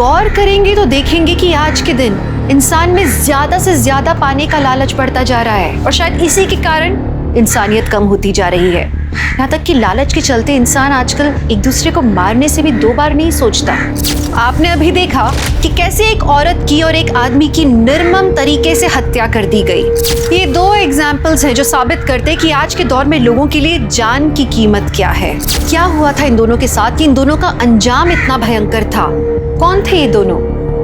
गौर करेंगे तो देखेंगे कि आज के दिन इंसान में ज्यादा से ज्यादा पाने का लालच बढ़ता जा रहा है और शायद इसी के कारण इंसानियत कम होती जा रही है। यहाँ तक कि लालच के चलते इंसान आजकल एक दूसरे को मारने से भी 2 बार नहीं सोचता। आपने अभी देखा कि कैसे एक औरत की और एक आदमी की निर्मम तरीके से हत्या कर दी गई। ये 2 एग्जाम्पल्स हैं जो साबित करते हैं कि आज के दौर में लोगों के लिए जान की कीमत क्या है। क्या हुआ था इन दोनों के साथ कि इन दोनों का अंजाम इतना भयंकर था? कौन थे ये दोनों?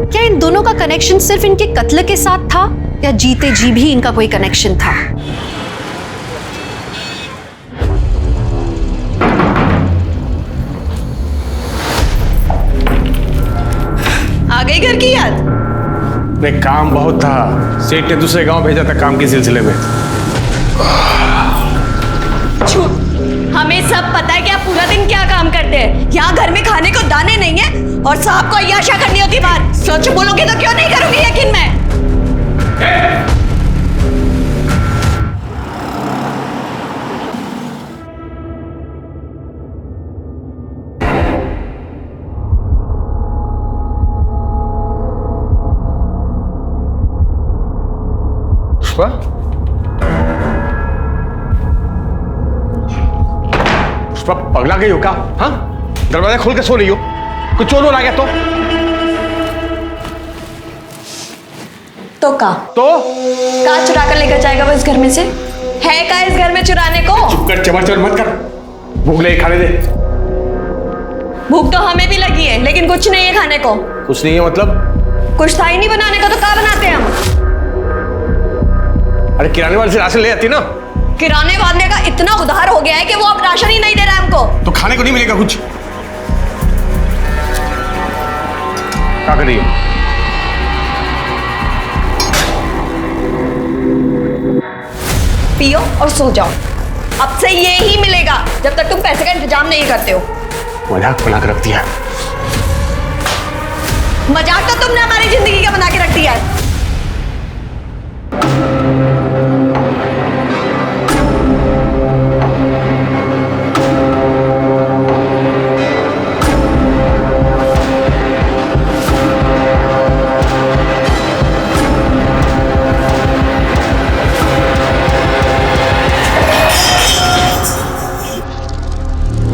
क्या इन दोनों का कनेक्शन सिर्फ इनके कत्ल के साथ था या जीते जी भी इनका कोई कनेक्शन था? आ गई घर की याद? नहीं, काम बहुत था। सेठ ने दूसरे गांव भेजा था काम के सिलसिले में। झूठ। हमें सब पता है कि आप पूरा दिन क्या काम करते हैं। यहाँ घर में खाने को दाने नहीं है और साहब को अय्याशा करनी होती बात। सच बोलोगे तो क्यों नहीं करोगी यकीन मैं? पुष्पा, पुष्पा पगला गई हो क्या? हाँ, दरवाजा खोल के सो रही हो? कुछ चोर आ गया तो का चुरा कर लेकर जाएगा वो इस घर में से? है का इस घर में चुराने को? चुप कर, चबर चबर मत कर। भूख लगी, खाने दे। भूख तो हमें भी लगी है लेकिन कुछ नहीं है खाने को। कुछ नहीं है मतलब? कुछ था ही नहीं बनाने का तो क्या बनाते हैं हम? अरे किराने वाले से राशन ले आती ना। किराने वाले का इतना उधार हो गया है कि वो अब राशन ही नहीं दे रहा है हमको। तो खाने को नहीं मिलेगा कुछ? क्या कर रही हो? पियो और सो जाओ। अब से ये ही मिलेगा जब तक तुम पैसे का इंतजाम नहीं करते हो। मजाक बना के रख दिया। मजाक तो तुमने हमारी जिंदगी का बना के रख दिया है।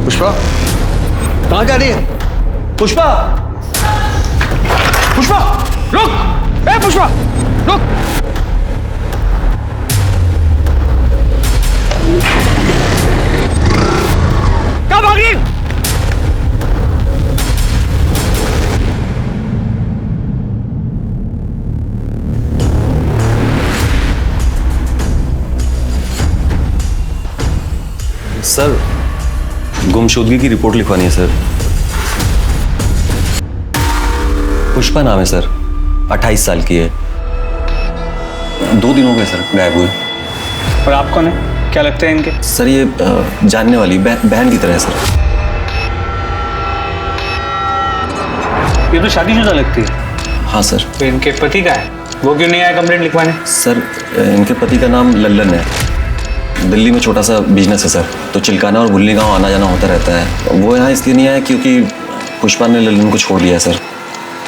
पुष्पा, कहाँ जा रही है? पुष्पा, पुष्पा, रुक! ए पुष्पा, रुक! कहाँ भाग रही? सर, गुमशुदगी की रिपोर्ट लिखवानी है सर। पुष्पा नाम है सर, 28 साल की है। 2 दिन हो गए सर गायब हुए। और आप कौन है? क्या लगता है इनके? सर ये जानने वाली बहन की तरह है सर। ये तो शादीशुदा लगती है। हाँ सर। तो इनके पति का है, वो क्यों नहीं आया कंप्लेंट लिखवाने? सर इनके पति का नाम लल्लन है। दिल्ली में छोटा सा बिजनेस है सर, तो चिलकाना और भुल्ली गांव आना जाना होता रहता है। वो यहाँ इसलिए नहीं आया क्योंकि पुष्पा ने लल्लन को छोड़ दिया सर।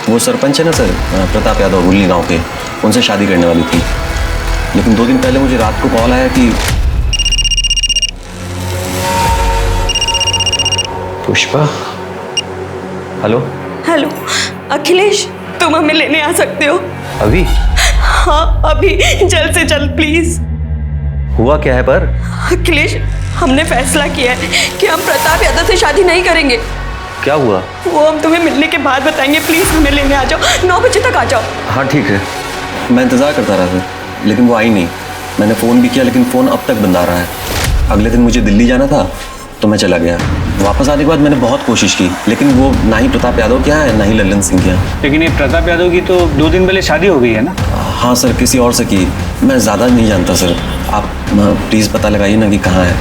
वो सरपंच है ना सर, प्रताप यादव, भुल्ली गांव के, उनसे शादी करने वाली थी। लेकिन 2 दिन पहले मुझे रात को कॉल आया कि पुष्पा। हेलो हेलो अखिलेश, तुम हमें लेने आ सकते हो? अभी? हाँ अभी, जल्द से जल्द प्लीज। हुआ क्या है पर? अखिलेश, हमने फैसला किया है कि हम प्रताप यादव से शादी नहीं करेंगे। क्या हुआ? वो हम तुम्हें मिलने के बाद बताएंगे। प्लीज हमें लेने आ जाओ, 9 बजे तक आ जाओ। हाँ ठीक है, मैं इंतज़ार करता रहा सर, लेकिन वो आई नहीं। मैंने फ़ोन भी किया लेकिन फ़ोन अब तक बंद आ रहा है। अगले दिन मुझे दिल्ली जाना था तो मैं चला गया। वापस आने के बाद मैंने बहुत कोशिश की लेकिन वो ना ही प्रताप यादव के यहाँ है ना ही लल्लन सिंह के यहाँ। लेकिन ये प्रताप यादव की तो 2 दिन पहले शादी हो गई है ना? हाँ सर, किसी और से की। मैं ज़्यादा नहीं जानता सर, आप प्लीज़ पता लगाइए ना कि कहाँ है।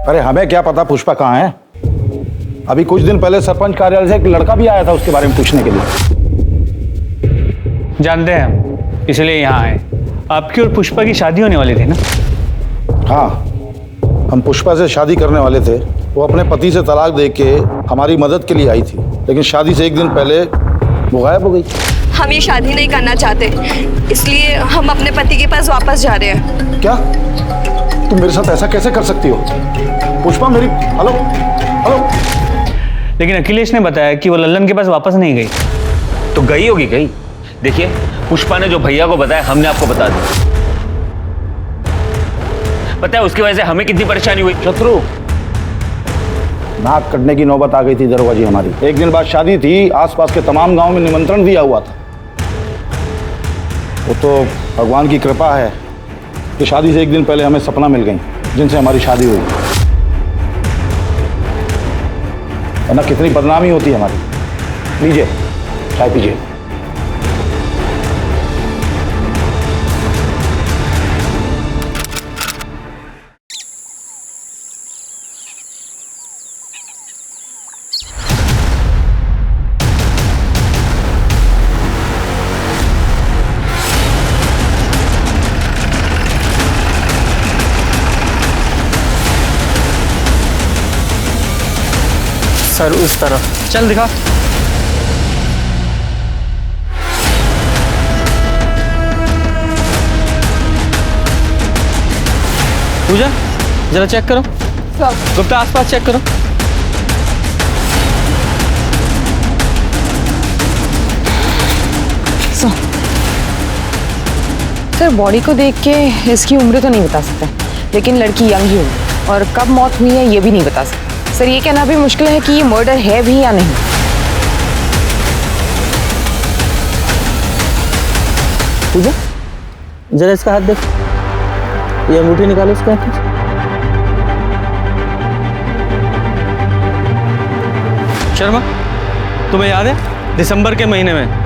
अरे हमें क्या पता पुष्पा कहाँ है। अभी कुछ दिन पहले सरपंच कार्यालय से एक लड़का भी आया था उसके बारे में पूछने के लिए। जानते हैं हम, इसलिए यहाँ आए। आपकी और पुष्पा की शादी होने वाली थी ना? हाँ, हम पुष्पा से शादी करने वाले थे। वो अपने पति से तलाक दे के हमारी मदद के लिए आई थी, लेकिन शादी से एक दिन पहले वो गायब हो गई। हम ये शादी नहीं करना चाहते, इसलिए हम अपने पति के पास वापस जा रहे हैं। क्या तुम मेरे साथ ऐसा कैसे कर सकती हो पुष्पा? मेरी हेलो हेलो। लेकिन अखिलेश ने बताया कि वो लल्लन के पास वापस नहीं गई। तो गई होगी गई। देखिए पुष्पा ने जो भैया को बताया हमने आपको बता दिया। पता है उसकी वजह से हमें कितनी परेशानी हुई। शत्रु, नाक कटने की नौबत आ गई थी दरोगा जी हमारी। एक दिन बाद शादी थी, आसपास के तमाम गांव में निमंत्रण दिया हुआ था। वो तो भगवान की कृपा है कि शादी से एक दिन पहले हमें सपना मिल गई जिनसे हमारी शादी हुई, वरना कितनी बदनामी होती है हमारी। लीजिए चाय पीजिए। सर उस तरफ चल दिखा। पूजा जरा चेक करो। गुप्ता आसपास चेक करो। सर बॉडी को देख के इसकी उम्र तो नहीं बता सकते, लेकिन लड़की यंग ही होगी और कब मौत हुई है ये भी नहीं बता सकते। सर ये कहना भी मुश्किल है कि ये मर्डर है भी या नहीं। पूजा जरा इसका हाथ देख, ये अंगूठी निकालो इसका हाथ से। शर्मा तुम्हें याद है दिसंबर के महीने में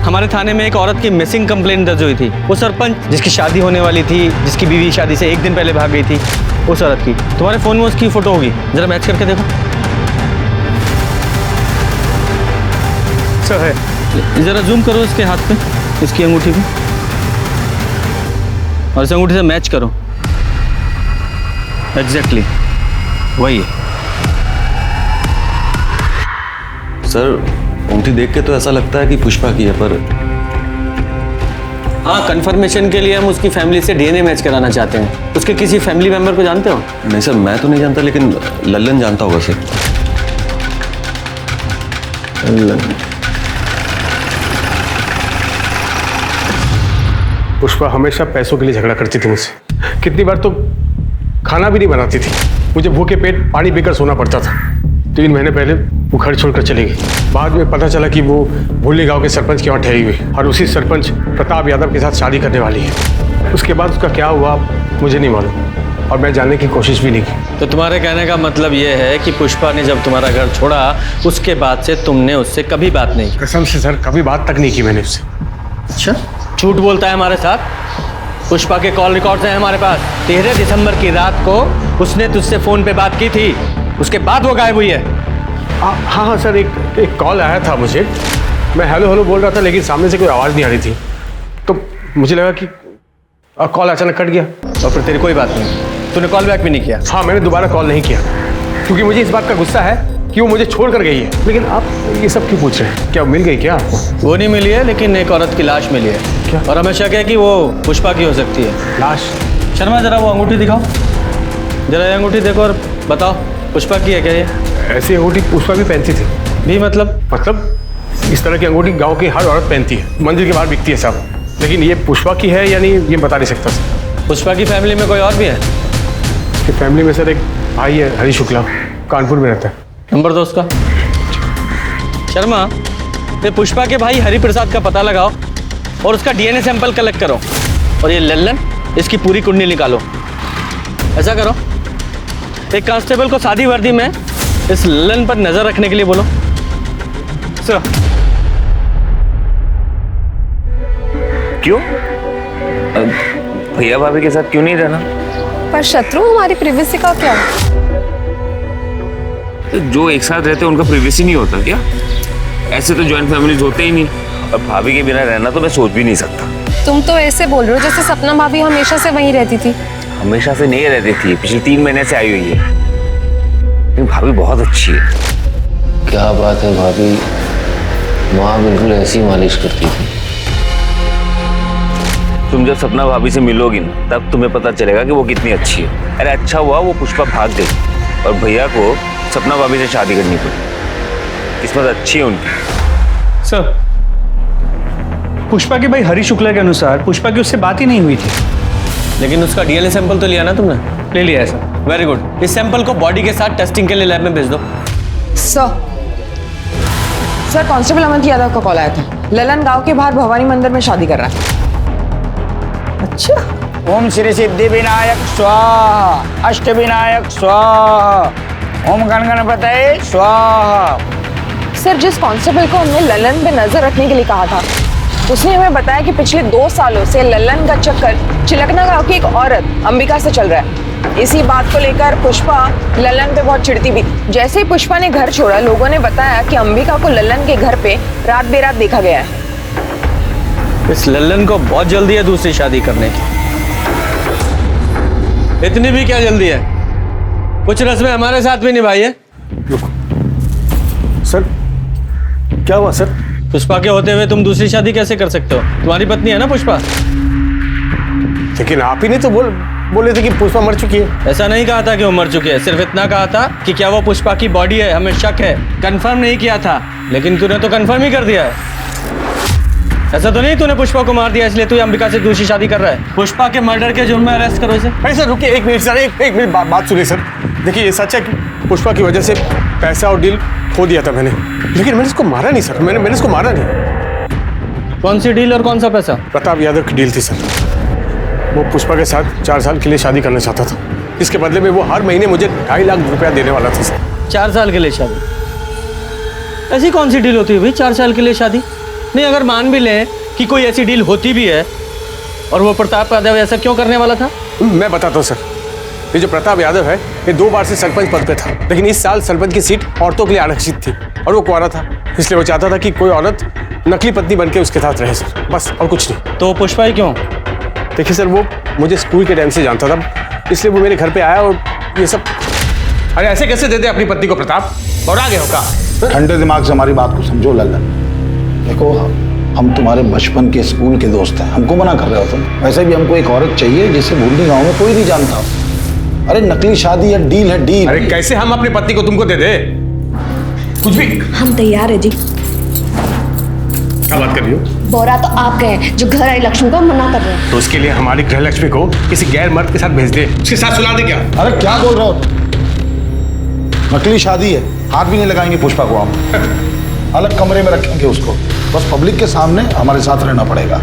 हमारे थाने में एक औरत की मिसिंग कंप्लेंट दर्ज हुई थी। वो सरपंच जिसकी शादी होने वाली थी, जिसकी बीवी शादी से एक दिन पहले भाग गई थी, उस औरत की। तुम्हारे फोन में उसकी फोटो होगी, जरा मैच करके देखो। सर है, जरा जूम करो इसके हाथ पे, इसकी अंगूठी पे, और इस अंगूठी से मैच करो। एग्जैक्टली वही है। सर अंगूठी देख के तो ऐसा लगता है कि पुष्पा की है, पर हाँ कंफर्मेशन के लिए हम उसकी फैमिली से डीएनए मैच कराना चाहते हैं। उसके किसी फैमिली मेंबर को जानते हो? नहीं सर मैं तो नहीं जानता, लेकिन लल्लन जानता होगा सर। पुष्पा हमेशा पैसों के लिए झगड़ा करती थी मुझसे। कितनी बार तो खाना भी नहीं बनाती थी, मुझे भूखे पेट पानी पीकर सोना पड़ता था। 3 महीने पहले वो घर छोड़कर चली गई। बाद में पता चला कि वो भुल्ली गांव के सरपंच के वहाँ ठहरी हुई और उसी सरपंच प्रताप यादव के साथ शादी करने वाली है। उसके बाद उसका क्या हुआ मुझे नहीं मालूम और मैं जानने की कोशिश भी नहीं की। तो तुम्हारे कहने का मतलब ये है कि पुष्पा ने जब तुम्हारा घर छोड़ा उसके बाद से तुमने उससे कभी बात नहीं की? कसम से सर कभी बात तक नहीं की मैंने उससे। अच्छा झूठ बोलता है हमारे साथ। पुष्पा के कॉल रिकॉर्ड्स हैं हमारे पास। 13 दिसंबर की रात को उसने तुझसे फोन पे बात की थी, उसके बाद वो गायब हुई है। हाँ हाँ सर, एक कॉल आया था मुझे। मैं हेलो हेलो बोल रहा था, लेकिन सामने से कोई आवाज़ नहीं आ रही थी, तो मुझे लगा कि कॉल अचानक कट गया। और फिर तेरी कोई बात नहीं, तूने कॉल बैक भी नहीं किया? हाँ मैंने दोबारा कॉल नहीं किया क्योंकि मुझे इस बात का गुस्सा है कि वो मुझे छोड़ कर गई है। लेकिन आप ये सब क्यों पूछ रहे हैं? क्या मिल गई क्या आपको? वो नहीं मिली है, लेकिन एक औरत की लाश मिली है। क्या? और हमें शक है कि वो पुष्पा की हो सकती है। लाश? शर्मा जरा वो अंगूठी दिखाओ, जरा ये अंगूठी देखो और बताओ पुष्पा की है क्या ये? ऐसी अंगूठी पुष्पा भी पहनती थी। भी मतलब इस तरह की अंगूठी गांव की हर औरत पहनती है, मंदिर के बाहर बिकती है साहब। लेकिन ये पुष्पा की है या नहीं ये बता नहीं सकता सर। पुष्पा की फैमिली में कोई और भी है? उसकी फैमिली में सर एक भाई है हरी शुक्ला, कानपुर में रहता है। नंबर दो उसका। शर्मा ये पुष्पा के भाई हरि प्रसाद का पता लगाओ और उसका डीएनए सैंपल कलेक्ट करो, और ये लल्लन इसकी पूरी कुंडली निकालो। ऐसा करो, एक कांस्टेबल को सादी वर्दी में इस लल्लन पर नजर रखने के लिए बोलो। सर क्यों? भैया भाभी के साथ क्यों नहीं रहना? पर शत्रु हमारी प्रिवेसी का क्या? जो एक साथ रहते हैं उनका प्रिवेसी नहीं होता क्या? ऐसे तो जॉइंट फैमिलीज होते ही नहीं, और भाभी के बिना रहना तो मैं सोच भी नहीं सकता। तुम तो ऐसे बोल रहे हो जैसे सपना भाभी हमेशा से वहीं रहती थी। हमेशा से नहीं रहती थी, पिछले 3 महीने से आई हुई है। लेकिन भाभी बहुत अच्छी है। क्या बात है भाभी, माँ बिल्कुल ऐसी मालिश करती थी। तुम जब सपना भाभी से मिलोगी ना, तब तुम्हें पता चलेगा कि वो कितनी अच्छी है। अरे अच्छा हुआ वो पुष्पा भाग गई और भैया को सपना भाभी से शादी करनी पड़ी। किस्मत अच्छी है उनकी। सर, पुष्पा के भाई हरी शुक्ला के अनुसार पुष्पा की उससे बात ही नहीं हुई थी। लेकिन उसका डीएनए सैंपल तो लिया ना तुमने? ले लिया है सर। Very good. इस सैंपल को बॉडी के साथ टेस्टिंग के लिए लैब में भेज दो। सर कांस्टेबल अमन यादव का कॉल आया था। ललन गांव के बाहर भवानी मंदिर में शादी कर रहा है। अच्छा। ओम श्री सिद्धि विनायक स्वाहा, अष्ट विनायक स्वाहा, ओम गण गणपतये स्वाहा। सर जिस कांस्टेबल को हमने ललन पे नजर रखने के लिए कहा था, उसने हमें बताया कि पिछले 2 सालों से ललन का चक्कर चिलकना गांव की एक औरत अंबिका से चल रहा है। इसी बात को लेकर पुष्पा ललन पे बहुत चिढ़ती भी थी। जैसे ही पुष्पा ने घर छोड़ा, लोगों ने बताया कि अंबिका को ललन के घर पे रात बेरात देखा गया है। इस लल्लन को बहुत जल्दी है दूसरी शादी करने की। इतनी भी क्या जल्दी है, कुछ रस्में हमारे साथ भी निभाई है। सर क्या हुआ सर? पुष्पा के होते हुए तुम दूसरी शादी कैसे कर सकते हो? तुम्हारी पत्नी है ना पुष्पा। लेकिन आप ही ने तो बोले थे कि पुष्पा मर चुकी है। ऐसा नहीं कहा था कि वो मर चुकी है, सिर्फ इतना कहा था कि क्या वो पुष्पा की बॉडी है, हमें शक है। कंफर्म नहीं किया था, लेकिन तूने तो कंफर्म ही कर दिया है। ऐसा तो नहीं तूने पुष्पा को मार दिया इसलिए तू अंबिका से दूसरी शादी कर रहा है? पुष्पा के मर्डर के जुर्म में अरेस्ट करो इसे। अरे सर रुकिए 1 मिनट सर, एक मिनट बात सुनिए सर। देखिए ये सच है कि पुष्पा की वजह से पैसा और डील खो दिया था मैंने, लेकिन मैंने इसको मारा नहीं सर। मैंने इसको मारा नहीं। कौन सी डील और कौन सा पैसा? प्रताप यादव की डील थी सर। वो पुष्पा के साथ 4 साल के लिए शादी करना चाहता था। इसके बदले में वो हर महीने मुझे 2.5 लाख रुपया देने वाला था सर। 4 साल के लिए शादी? ऐसी कौन सी डील होती है भाई 4 साल के लिए शादी? नहीं, अगर मान भी लें कि कोई ऐसी डील होती भी है, और वो प्रताप यादव ऐसा क्यों करने वाला था? मैं बताता हूँ सर। ये जो प्रताप यादव है, ये 2 बार से सरपंच पद पे था, लेकिन इस साल सरपंच की सीट औरतों के लिए आरक्षित थी और वो कुंवारा था, इसलिए वो चाहता था कि कोई औरत नकली पत्नी बनके उसके साथ रहे सर, बस और कुछ नहीं। तो पुष्पा ही क्यों? देखिए सर, वो मुझे स्कूल के टाइम से जानता था, इसलिए वो मेरे घर पे आया और ये सब। अरे ऐसे कैसे दे दे अपनी पत्नी को प्रताप? और आगे होगा। ठंडे दिमाग से हमारी बात को समझो लल्लन। देखो हम तुम्हारे बचपन के स्कूल के दोस्त हैं, हमको मना कर रहे हो तुम? वैसे भी हमको एक औरत चाहिए जिसे भूलनी गाँव में कोई नहीं जानता। अरे नकली शादी या डील है डील। अरे कैसे हम अपनी पत्नी को तुमको दे दे? कुछ भी। हम तैयार है जी। क्या बात कर रही हो? बोरा तो आप गए जो घर आई लक्ष्मी को मना कर रहे हैं। तो उसके लिए हमारी गृह लक्ष्मी को किसी गैर मर्द के साथ भेज दे, उसके साथ सुला दे क्या? अरे क्या बोल रहे हो? नकली शादी है, हाथ भी नहीं लगाएंगे पुष्पा को हम। अलग कमरे में रखेंगे उसको, बस पब्लिक के सामने हमारे साथ रहना पड़ेगा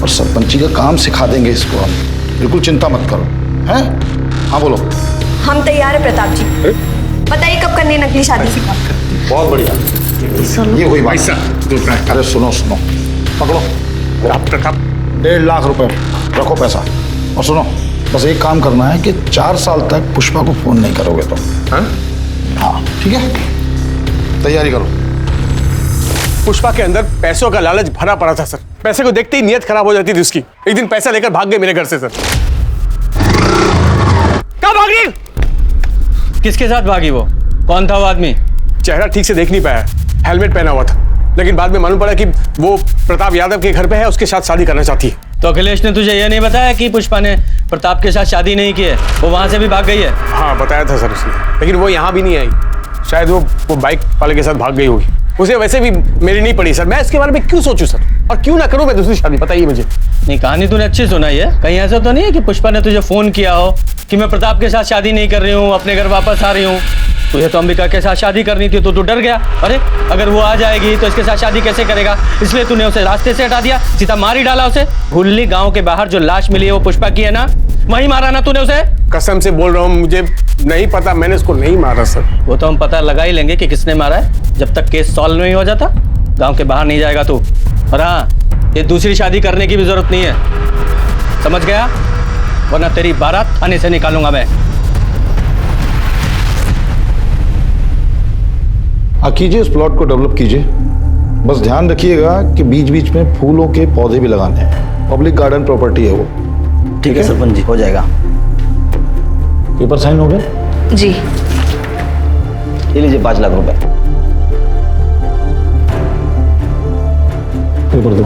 और सरपंची का काम सिखा देंगे इसको हम। बिल्कुल चिंता मत करो। हैं? हाँ बोलो। हम तैयार है प्रताप जी। बताइए कब करनी है नकली शादी? बहुत बढ़िया, ये हुई बात। अरे सुनो पकड़ो आप प्रताप 1.5 लाख रुपए रखो पैसा। और सुनो, बस एक काम करना है कि 4 साल तक पुष्पा को फोन नहीं करोगे तुम। हाँ ठीक है, तैयारी करो। पुष्पा के अंदर पैसों का लालच भरा पड़ा था सर। पैसे को देखते ही नियत खराब हो जाती थी उसकी। एक दिन पैसा लेकर भाग गए मेरे घर से सर। कहाँ भाग रही? किसके साथ भागी वो? कौन था वो आदमी? चेहरा ठीक से देख नहीं पाया, हेलमेट पहना हुआ था, लेकिन बाद में मालूम पड़ा कि वो प्रताप यादव के घर पे है, उसके साथ शादी करना चाहती है। तो अखिलेश ने तुझे यह नहीं बताया कि पुष्पा ने प्रताप के साथ शादी नहीं की है, वो वहां से भी भाग गई है? हाँ बताया था सर उसने, लेकिन वो यहाँ भी नहीं आई। शायद वो बाइक वाले के साथ भाग गई होगी। उसे वैसे भी मेरी नहीं पड़ी सर। मैं इसके बारे में क्यों सोचूं सर, और क्यों ना करूं मैं दूसरी शादी? बताइए मुझे। नहीं, कहानी तूने अच्छी सुनाई है। कहीं ऐसा तो नहीं है कि पुष्पा ने तुझे फोन किया हो कि मैं प्रताप के साथ शादी नहीं कर रही हूँ, अपने घर वापस आ रही हूँ? तुझे तो अंबिका के साथ शादी करनी थी, तो तू डर गया। अरे अगर वो आ जाएगी तो इसके साथ शादी कैसे करेगा, इसलिए तूने उसे रास्ते से हटा दिया, सीधा मार ही डाला उसे। भुल्ली गांव के बाहर जो लाश मिली है वो पुष्पा की है ना? वहीं मारा ना तूने उसे? कसम से बोल रहा हूँ, मुझे नहीं पता, मैंने उसको नहीं मारा सर। वो तो हम पता लगा ही लेंगे कि किसने मारा है, जब तक केस सॉल्व नहीं हो जाता गांव के बाहर नहीं जाएगा तू। और हाँ, ये दूसरी शादी करने की भी जरूरत नहीं है, समझ गया? वरना तेरी बारात थाने से निकालूंगा मैं। कीजिए, उस प्लॉट को डेवलप कीजिए। बस ध्यान रखिएगा कि बीच बीच में फूलों के पौधे भी लगाने हैं। पब्लिक गार्डन प्रॉपर्टी है वो। ठीक है सरपंच जी, हो जाएगा। पेपर साइन हो गए? जी। ये लीजिए 5 लाख रुपए। पेपर दो।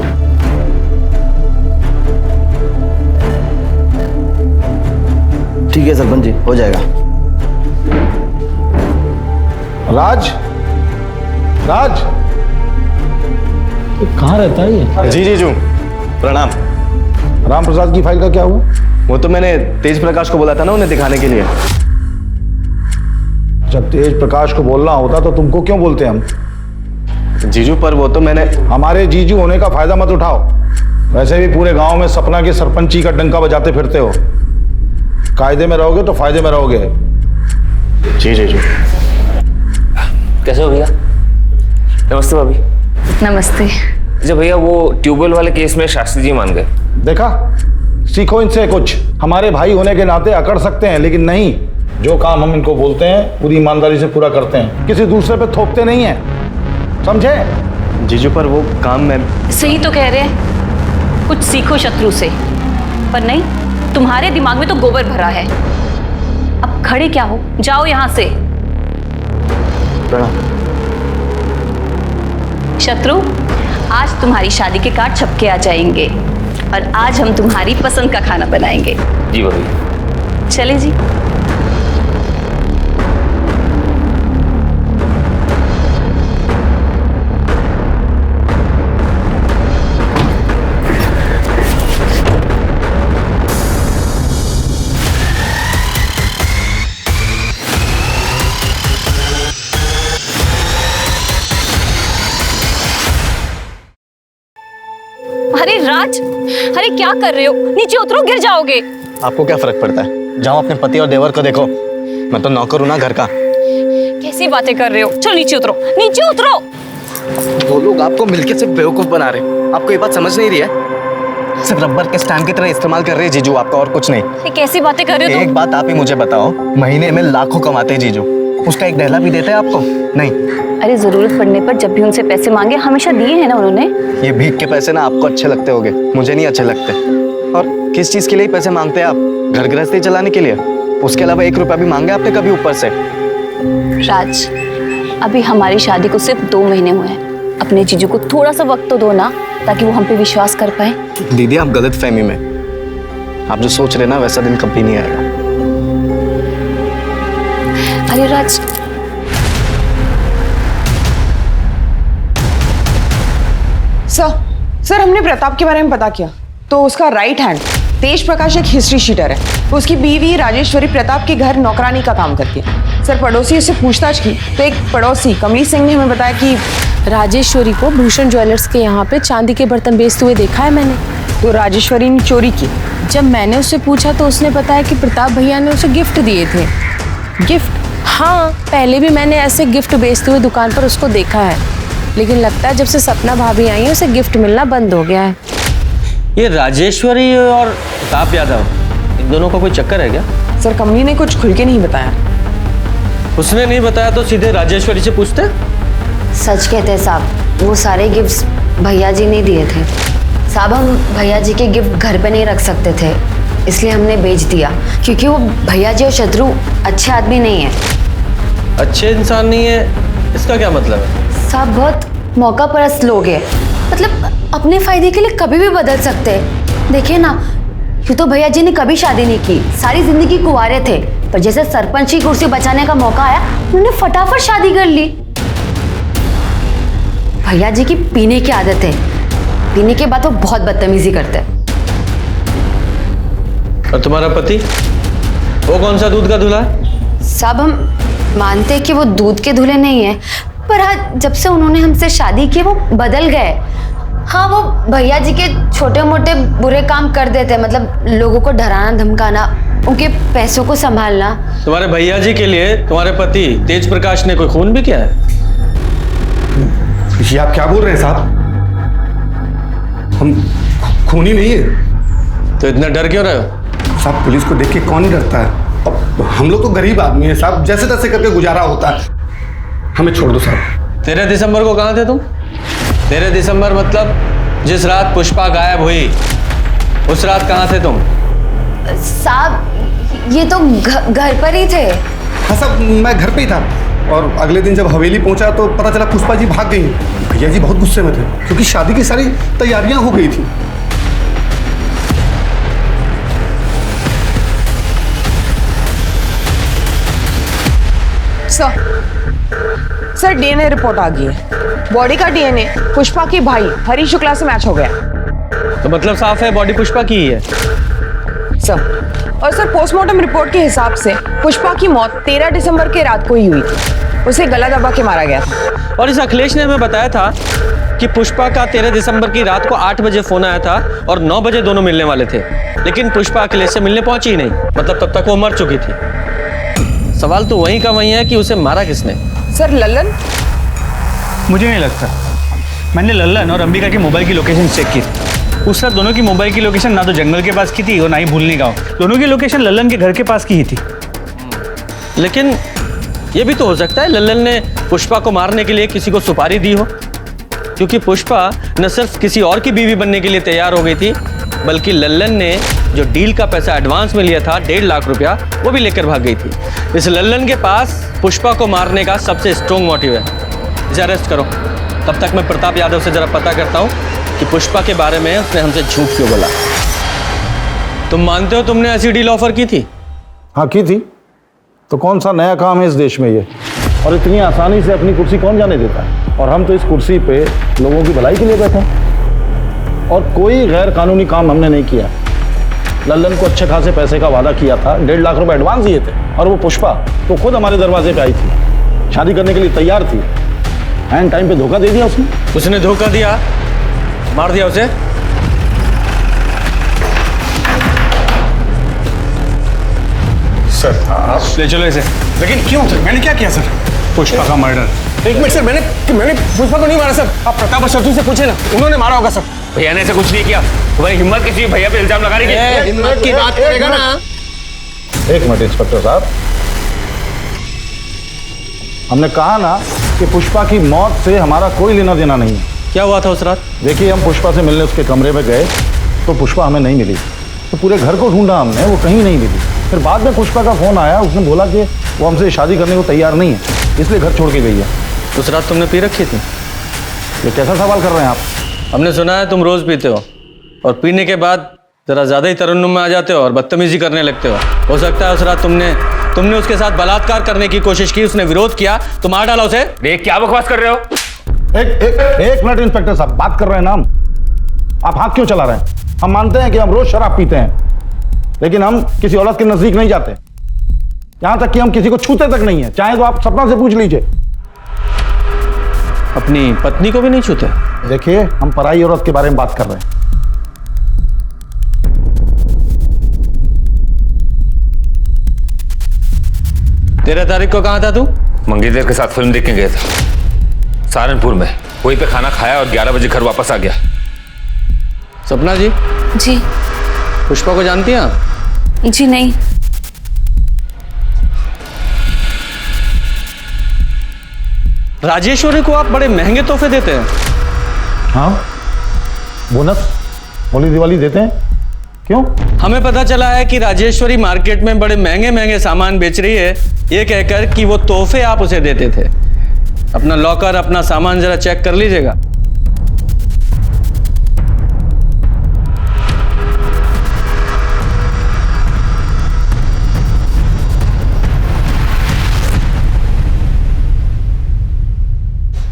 ठीक है सरपंच जी, हो जाएगा। राज, राज, ये कहाँ रहता है ये? जी जीजू, प्रणाम। राम प्रसाद की फाइल का क्या हुआ? वो तो मैंने तेज प्रकाश को बोला था ना उन्हें दिखाने के लिए। जब तेज प्रकाश को बोलना होता तो तुमको क्यों बोलते हम? जीजू पर वो तो मैंने। हमारे जीजू होने का फायदा मत उठाओ। वैसे भी पूरे गांव में सपना की सरपंची का डंका बजाते फिरते हो। कायदे में रहोगे तो फायदे में रहोगे। जी जीजू। कैसे हो भैया? नमस्ते भाभी। नमस्ते। अच्छा भैया, वो ट्यूबवेल वाले केस में शास्त्री जी मान गए। देखा, सीखो इनसे कुछ। हमारे भाई होने के नाते अकड़ सकते हैं, लेकिन नहीं, जो काम हम इनको बोलते हैं पूरी ईमानदारी से पूरा करते हैं, किसी दूसरे पे थोपते नहीं हैं, समझे? जीजू पर वो काम मैं। सही तो कह रहे हैं, कुछ सीखो शत्रु से। पर नहीं, तुम्हारे दिमाग में तो गोबर भरा है। अब खड़े क्या हो, जाओ यहां से। शत्रु, आज तुम्हारी शादी के कार्ड छपके आ जाएंगे और आज हम तुम्हारी पसंद का खाना बनाएंगे। जी भाभी। चले जी। अरे राज, अरे क्या कर रहे हो? नीचे उतरो, गिर जाओगे। आपको क्या फर्क पड़ता है? जाओ अपने पति और देवर को देखो। मैं तो नौकर हूं ना घर का। कैसी बातें कर रहे हो? चलो नीचे उतरो, नीचे उतरो। वो लोग आपको मिलके सिर्फ बेवकूफ बना रहे। आपको ये बात समझ नहीं रही है? सिर्फ रबर के स्टैम्प की तरह इस्तेमाल कर रहे हैं जीजू आपका, और कुछ नहीं। ये कैसी बातें कर रहे हो एक बात आप ही मुझे बताओ, महीने में लाखों कमाते हैं जीजू, उसका एक दहला भी देते हैं आपको? नहीं। अरे जरूरत पड़ने पर जब भी उनसे पैसे मांगे हमेशा दिए हैं ना उन्होंने। ये भीख के पैसे ना आपको अच्छे लगते होंगे, मुझे नहीं अच्छे लगते। और किस चीज के लिए पैसे मांगते हैं आप? घर गृहस्थी चलाने के लिए? उसके अलावा 1 रुपया भी मांगे आपने कभी ऊपर से? राज, अभी हमारी शादी को सिर्फ 2 महीने हुए हैं। अपने जीजू को थोड़ा सा वक्त तो दो ना, ताकि वो हम पे विश्वास कर पाए। दीदी आप गलत फहमी में, आप जो सोच रहे ना वैसा दिन कभी नहीं आएगा। अरे राज, सर हमने प्रताप के बारे में पता किया तो उसका राइट हैंड तेज प्रकाश एक हिस्ट्री शीटर है। उसकी बीवी राजेश्वरी प्रताप के घर नौकरानी का काम करती है। सर पड़ोसी से पूछताछ की तो एक पड़ोसी कमली सिंह ने हमें बताया कि राजेश्वरी को भूषण ज्वेलर्स के यहाँ पे चांदी के बर्तन बेचते हुए देखा है मैंने। तो राजेश्वरी ने चोरी की। जब मैंने उससे पूछा तो उसने बताया कि प्रताप भैया ने उसे गिफ्ट दिए थे। गिफ्ट? हाँ, पहले भी मैंने ऐसे गिफ्ट बेचते हुए दुकान पर उसको देखा है, लेकिन लगता है जब से सपना भाभी आई है उसे गिफ्ट मिलना बंद हो गया है। ये राजेश्वरी और प्रताप यादव, इन दोनों का कोई चक्कर है क्या? सर कमली ने कुछ खुल के नहीं बताया। उसने नहीं बताया तो सीधे राजेश्वरी से पूछते। सच कहते हैं साहब, वो सारे गिफ्ट्स भैया जी ने दिए थे। साहब हम भैया जी के गिफ्ट घर पे नहीं रख सकते थे, इसलिए हमने बेच दिया, क्योंकि वो भैया जी और शत्रु अच्छे आदमी नहीं है। अच्छे इंसान नहीं है इसका क्या मतलब है? साहब बहुत मौका परस्त लोग हैं, मतलब अपने फायदे के लिए कभी भी बदल सकते हैं। देखिए ना, यूँ तो भैया जी ने कभी शादी नहीं की, सारी जिंदगी कुंवारे थे, पर जैसे सरपंच की कुर्सी बचाने का मौका आया उन्होंने फटाफट शादी कर ली। भैया जी की पीने की आदत है, पीने के बाद वो बहुत बदतमीजी करते हैं। और तुम्हारा पति, वो कौन सा दूध का दूल्हा है? साहब हम मानते हैं कि वो दूध के दूल्हे नहीं है, पर हाँ जब से उन्होंने हमसे शादी की वो बदल गए। हाँ, वो भैया जी के छोटे मोटे बुरे काम कर देते, मतलब लोगों को डराना धमकाना, उनके पैसों को संभालना। तुम्हारे भैया जी के लिए तुम्हारे पति तेज प्रकाश ने कोई खून भी किया है? ये आप क्या बोल रहे हैं साहब? हम खूनी नहीं है। तो इतना डर क्यों रहे हो? साहब पुलिस को देख के कौन ही डरता है? अब हम लोग तो गरीब आदमी हैं साहब, जैसे तैसे करके गुजारा होता है। हमें छोड़ दो साहब। 13 दिसंबर को कहाँ थे तुम? 13 दिसंबर मतलब जिस रात पुष्पा गायब हुई, उस रात कहाँ थे तुम? साहब ये तो घर पर ही थे। हाँ साहब, मैं घर पे ही था और अगले दिन जब हवेली पहुंचा तो पता चला पुष्पा जी भाग गई। भैया जी बहुत गुस्से में थे क्योंकि शादी की सारी तैयारियां हो गई थी। सर डीएनए रिपोर्ट आ गई है। बॉडी का डीएनए पुष्पा के भाई हरी शुक्ला से मैच हो गया। तो मतलब साफ है बॉडी पुष्पा की ही है। सर और सर पोस्टमार्टम रिपोर्ट के हिसाब से पुष्पा की मौत 13 दिसंबर की रात को ही हुई थी। उसे गला दबा के मारा गया था। और इस अखिलेश ने हमें बताया था कि पुष्पा का 13 दिसंबर की रात को 8 बजे फोन आया था और 9 बजे दोनों मिलने वाले थे, लेकिन पुष्पा अखिलेश से मिलने पहुंची ही नहीं। मतलब तब तक वो मर चुकी थी। सवाल तो वहीं का वहीं है कि उसे मारा किसने। सर लल्लन? मुझे नहीं लगता। मैंने लल्लन और अंबिका के मोबाइल की लोकेशन चेक की थी। उस रात दोनों की मोबाइल की लोकेशन ना तो जंगल के पास की थी और ना ही भूलनी गांव। दोनों की लोकेशन लल्लन के घर के पास की ही थी। लेकिन ये भी तो हो सकता है लल्लन ने पुष्पा को मारने के लिए किसी को सुपारी दी हो, क्योंकि पुष्पा न सिर्फ किसी और की बीवी बनने के लिए तैयार हो गई थी, बल्कि लल्लन ने जो डील का पैसा एडवांस में लिया था 1.5 लाख रुपया, वो भी लेकर भाग गई थी। इस लल्लन के पास पुष्पा को मारने का सबसे स्ट्रॉन्ग मोटिव है। इसे अरेस्ट करो। तब तक मैं प्रताप यादव से जरा पता करता हूँ कि पुष्पा के बारे में उसने हमसे झूठ क्यों बोला। तुम मानते हो तुमने ऐसी डील ऑफर की थी? हाँ की थी। तो कौन सा नया काम है इस देश में ये? और इतनी आसानी से अपनी कुर्सी कौन जाने देता है? और हम तो इस कुर्सी पे लोगों की भलाई के लिए बैठे हैं और कोई गैर कानूनी काम हमने नहीं किया। लल्लन को अच्छे खासे पैसे का वादा किया था, 1.5 लाख रुपए एडवांस दिए थे और वो पुष्पा तो खुद हमारे दरवाजे पे आई थी, शादी करने के लिए तैयार थी। एंड टाइम पे धोखा दे दिया उसने। उसने धोखा दिया, मार दिया उसे। सर आप ले चलो इसे। लेकिन क्यों सर? मैंने क्या किया सर? पुष्पा का मर्डर। एक मिनट सर, मैंने पुष्पा को नहीं मारा सर। आप प्रताप और शत्रु से पूछे ना, उन्होंने मारा होगा सर। भैया ने ऐसा कुछ नहीं किया। तुम्हारी हिम्मत किसी भैया पे इल्जाम लगा रही है? हिम्मत की बात करेगा ना। एक मिनट इंस्पेक्टर साहब, हमने कहा ना कि पुष्पा की मौत से हमारा कोई लेना देना नहीं है। क्या हुआ था उस रात? देखिए हम पुष्पा से मिलने उसके कमरे में गए तो पुष्पा हमें नहीं मिली। तो पूरे घर को ढूंढा हमने, वो कहीं नहीं मिली। फिर बाद में पुष्पा का फोन आया, उसने बोला कि वो हमसे शादी करने को तैयार नहीं है, इसलिए घर छोड़ के गई है। उस रात तुमने पी रखी थी? ये कैसा सवाल कर रहे हैं आप? हमने सुना है तुम रोज पीते हो और पीने के बाद जरा ज्यादा ही तरन्नुम में आ जाते हो और बदतमीजी करने लगते हो सकता है उस रात तुमने उसके साथ बलात्कार करने की कोशिश की, उसने विरोध किया तो मार डाला उसे। देख क्या बकवास कर रहे हो? एक मिनट इंस्पेक्टर साहब, बात कर रहे हैं ना हम। आप हाथ क्यों चला रहे हैं? हम मानते हैं कि हम रोज शराब पीते हैं, लेकिन हम किसी औरत के नजदीक नहीं जाते, यहां तक कि हम किसी को छूते तक नहीं है। चाहे तो आप सपना से पूछ लीजिए। अपनी पत्नी को भी नहीं छूते? देखिए हम पराई औरत के बारे में बात कर रहे हैं। 13 तारीख को कहाँ था तू? मंगेतर के साथ फिल्म देखने गया था सहारनपुर में। वहीं पे खाना खाया और 11 बजे घर वापस आ गया। सपना जी? जी। पुष्पा को जानती हैं आप? जी नहीं। राजेश्वरी को आप बड़े महंगे तोहफे देते हैं। हाँ, बोनस होली दिवाली देते हैं। क्यों? हमें पता चला है कि राजेश्वरी मार्केट में बड़े महंगे महंगे सामान बेच रही है, ये कहकर कि वो तोहफे आप उसे देते थे। अपना लॉकर, अपना सामान जरा चेक कर लीजिएगा।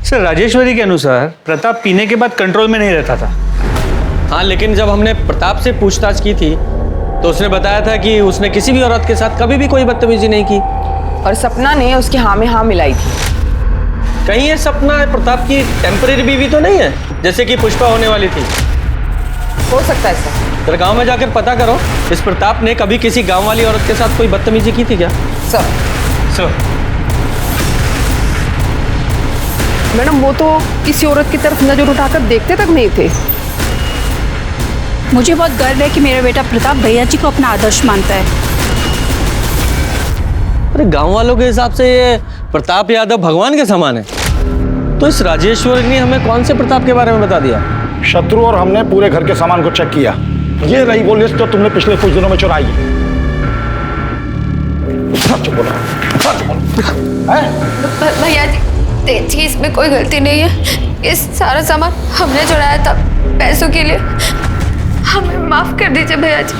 सर राजेश्वरी के अनुसार प्रताप पीने के बाद कंट्रोल में नहीं रहता था। हाँ, लेकिन जब हमने प्रताप से पूछताछ की थी तो उसने बताया था कि उसने किसी भी औरत के साथ कभी भी कोई बदतमीजी नहीं की। और सपना ने उसकी हाँ में हाँ मिलाई थी। कहीं ये सपना प्रताप की टेम्परेरी बीवी तो नहीं है, जैसे कि पुष्पा होने वाली थी? हो सकता है सर। फिर गांव में जाकर पता करो, इस प्रताप ने कभी किसी गांव वाली औरत के साथ कोई बदतमीजी की थी क्या? सर मैडम, वो तो किसी औरत की तरफ नजर उठाकर देखते तक नहीं थे। मुझे बहुत गर्व है कि मेरा बेटा प्रताप भैया जी को अपना आदर्श मानता है। अरे गांव वालों के हिसाब से ये प्रताप यादव भगवान के समान है, तो इस राजेश्वरी ने हमें कौन से प्रताप के बारे में बता दिया? शत्रु और हमने पूरे घर के सामान को चेक किया। ये रही वो लिस्ट जो तुमने पिछले कुछ दिनों में चुराई है। सच बोलो, सच बोलो। हैं? भैया जी देखिए, इसमें कोई गलती नहीं है। ये सारा सामान हमने चुराया था पैसों के लिए। हमें माफ कर दीजिए भैया जी।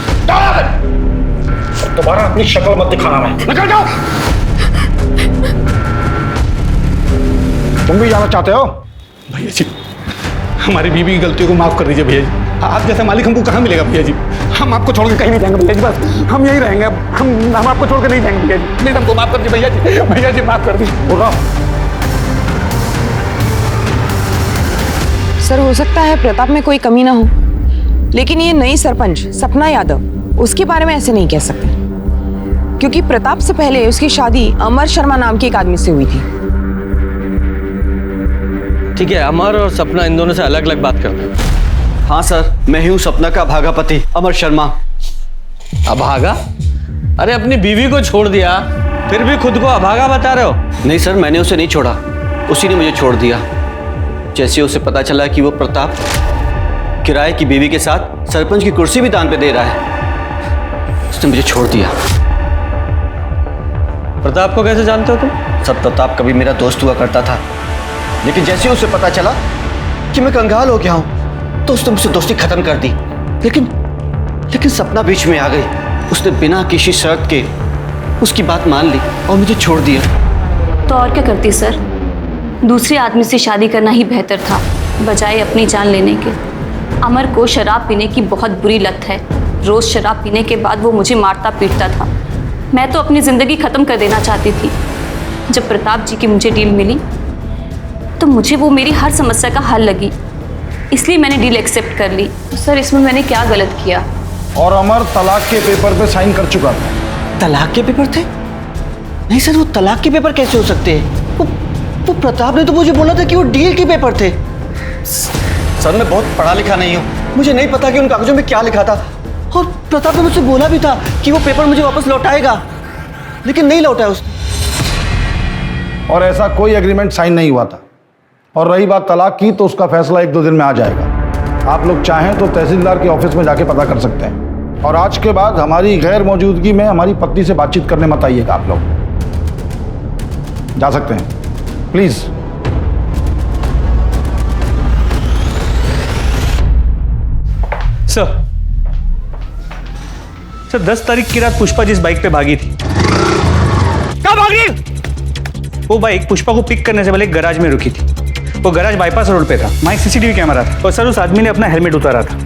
दोबारा अपनी शक्ल मत दिखाना, मैं निकल जाओ। तुम भी जाना चाहते हो? भैया जी हमारी बीवी की गलतियों को माफ कर दीजिए भैया जी। आप जैसा मालिक हमको कहाँ मिलेगा भैया जी? हम आपको छोड़ के कहीं नहीं जाएंगे भैया जी, बस हम यहीं रहेंगे। हम आपको छोड़ के नहीं जाएंगे भैया जी। प्लीज हमको माफ कर दीजिए भैया जी, भैया जी माफ कर दीजिए। बोल रहा सर हो सकता है प्रताप में कोई कमी ना हो, लेकिन ये नई सरपंच सपना यादव, उसके बारे में ऐसे नहीं कह सकते, क्योंकि प्रताप से पहले उसकी शादी अमर शर्मा नाम के एक आदमी से हुई थी। ठीक है, अमर और सपना इन दोनों से अलग अलग बात करते हैं। हाँ सर, मैं ही हूँ सपना का अभागा पति अमर शर्मा। अभागा? अरे अपनी बीवी को छोड़ दिया, फिर भी खुद को अभागा बता रहे हो? नहीं सर, मैंने उसे नहीं छोड़ा, उसी ने मुझे छोड़ दिया। जैसे उसे पता चला कि वो प्रताप किराए की बीवी के साथ सरपंच की कुर्सी भी दान पे दे रहा है, उसने मुझे छोड़ दिया। प्रताप को कैसे जानते हो तुम? सर प्रताप कभी मेरा दोस्त हुआ करता था, लेकिन जैसे उसे पता चला कि मैं कंगाल हो गया हूं तो उसने मुझसे दोस्ती खत्म कर दी। लेकिन सपना बीच में आ गई, उसने बिना किसी शर्त के उसकी बात मान ली और मुझे छोड़ दिया। तो और क्या करती सर, दूसरे आदमी से शादी करना ही बेहतर था बजाय अपनी जान लेने के। अमर को शराब पीने की बहुत बुरी लत है। रोज शराब पीने के बाद वो मुझे मारता पीटता था। मैं तो अपनी ज़िंदगी ख़त्म कर देना चाहती थी। जब प्रताप जी की मुझे डील मिली तो मुझे वो मेरी हर समस्या का हल लगी, इसलिए मैंने डील एक्सेप्ट कर ली। तो सर इसमें मैंने क्या गलत किया? और अमर तलाक के पेपर पे साइन कर चुका था। तलाक के पेपर थे? नहीं सर, वो तलाक के पेपर कैसे हो सकते हैं? वो प्रताप ने तो मुझे बोला था कि वो डील के पेपर थे। सर मैं बहुत पढ़ा लिखा नहीं हूँ, मुझे नहीं पता कि उन कागजों में क्या लिखा था। और प्रताप ने मुझसे बोला भी था कि वो पेपर मुझे वापस लौटाएगा, लेकिन नहीं लौटाया उसने। और ऐसा कोई एग्रीमेंट साइन नहीं हुआ था। और रही बात तलाक की, तो उसका फैसला 1-2 दिन में आ जाएगा। आप लोग चाहें तो तहसीलदार के ऑफिस में जाके पता कर सकते हैं। और आज के बाद हमारी गैर मौजूदगी में हमारी पत्नी से बातचीत करने मत आइएगा। आप लोग जा सकते हैं, प्लीज। सर 10 तारीख की रात पुष्पा जिस बाइक पे भागी थी, कहाँ भाग रही? वो बाइक पुष्पा को पिक करने से पहले एक गैराज में रुकी थी। वो गैराज बाईपास रोड पे था, वहाँ एक सीसीटीवी कैमरा था और सर उस आदमी ने अपना हेलमेट उतारा था।